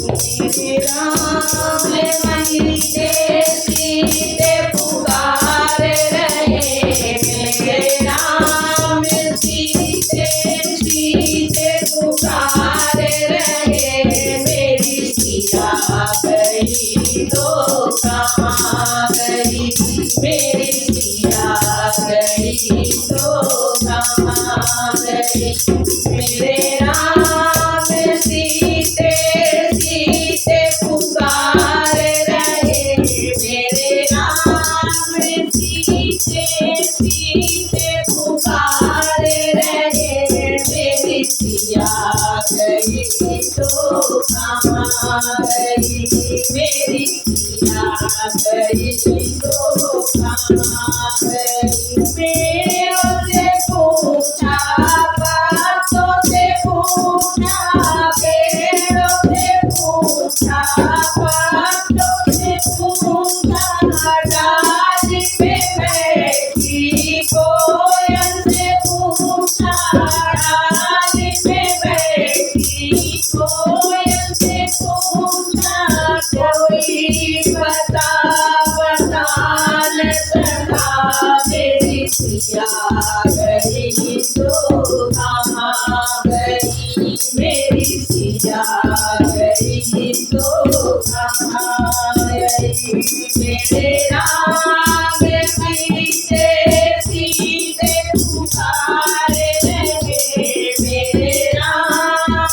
मेरे राम सीते सीते पुकार रहे, मेरे राम सीते सीते पुकार रहे, मेरी सिया गई तो कहाँ गई, मेरी सिया गई तो कहाँ गई। मेरे राम सीते सीते पुकार रहे, मेरे राम सीते सीते पुकार रहे, मेरी सिया गई तो कहाँ गई, मेरी सिया गई तो कहाँ गई। मेरों से पूछा बातों से पूछा, पेड़ों से पूछा बातों से पूछा, डाली पे बैठी कोयल से पूछा, डाली पे बैठी कोयल से पूछा, कोई बता न सका, मेरी सिया गई तो कहाँ गई, मेरी सिया गई तो कहाँ गई। मेरे राम सीते सीते पुकार रहे, मेरे राम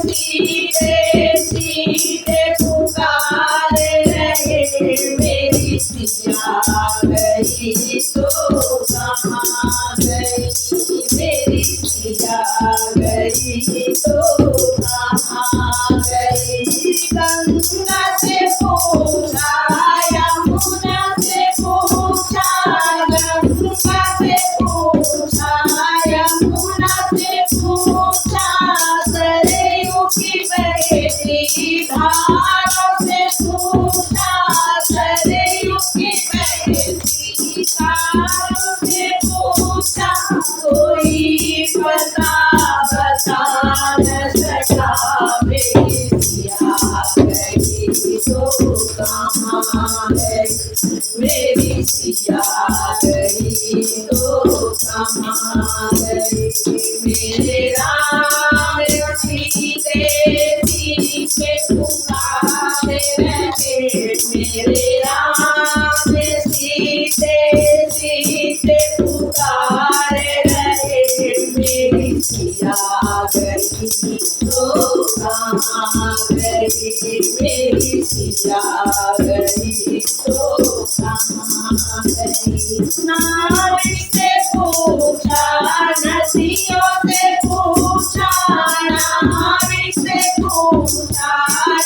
सीते सीते पुकार रहे, मेरी सिया गई तो कहाँ गई, मेरी सिया गई तो कहाँ गई। गंगा से पूछा, यमुना से पूछा, गंगा से पूछा, यमुना से पूछा, सरयू की बहती धारों से पूछा, सरयू की बहती धारों से पूछा, कोई बता न सका, मेरी सिया गई तो कहाँ गई, मेरी सिया गई तो कहाँ गई। मेरे राम सीते सीते पुकार रहे, मेरे राम सीते सीते पुकार रहे, मेरी सिया गई तो कहाँ गई, मेरी सिया गई तो कहाँ गई। नारी से पूछा, नदियों से पूछा, नारी से पूछा,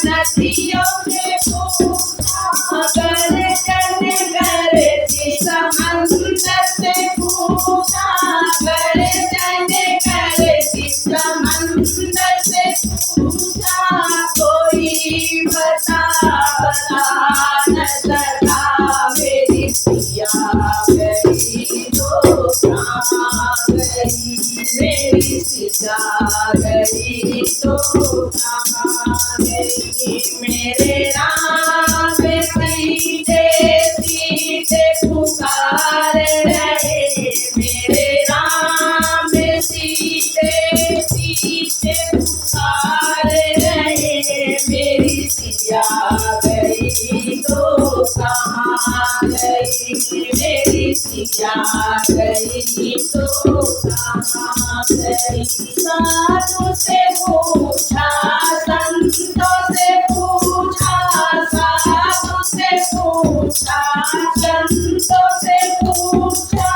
नदियों से पूछा, गर्जन करती समंदर से पूछा, गर्जन करती समंदर से पूछा, कोई बता न सका, मेरी सिया गई तो कहाँ गई, मेरी सिया गई तो कहाँ गई। मेरे राम सीते सीते पुकार रहे, मेरे राम सीते सीते पुकार रहे, मेरी सिया गई तो कहाँ गई, मेरी सिया गई तो कहाँ गई। साधु से पूछा, संतों से पूछा, साधु से पूछा, संतों से पूछा,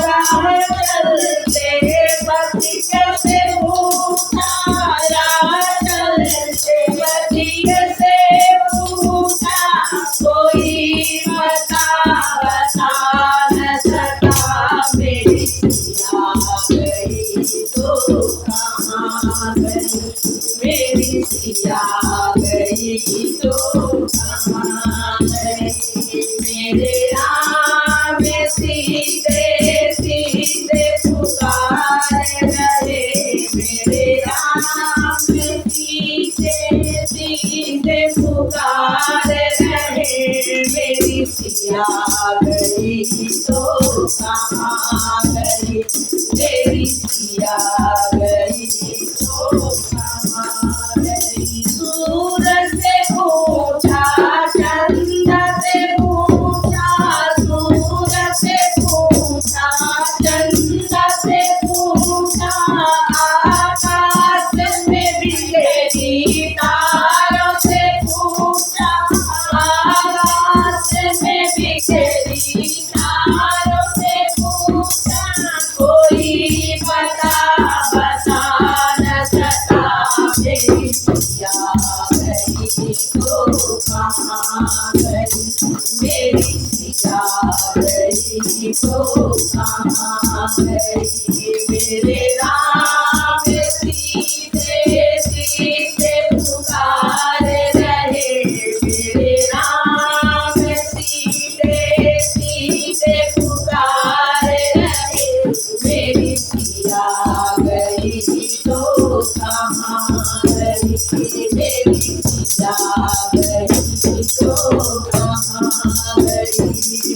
राह चलते पथिक से पूछा, राह चलते पथिक से पूछा, कोई बता न सका, मेरी सिया गई तो कहाँ गई, मेरी सिया गई तो कहाँ गई। मेरे राम सिया गई तो कहाँ गई, मेरी सिया गई तो कहाँ गई। सूरज से पूछा, चंदा से पूछा, सूरज से पूछा, चंदा से पूछा, आकाश में बिखरी तारों से पूछा, आकाश में बिखरी तारों से पूछा, कोई बता न सका, मेरी सिया गई तो कहाँ गई, मेरी सिया गई तो कहाँ गई। मेरे राम सीते सीते पुकार रहे, मेरे राम सीते सीते पुकार रहे, मेरी सिया गई तो कहाँ गई, मेरी सिया गई तो कहाँ गई।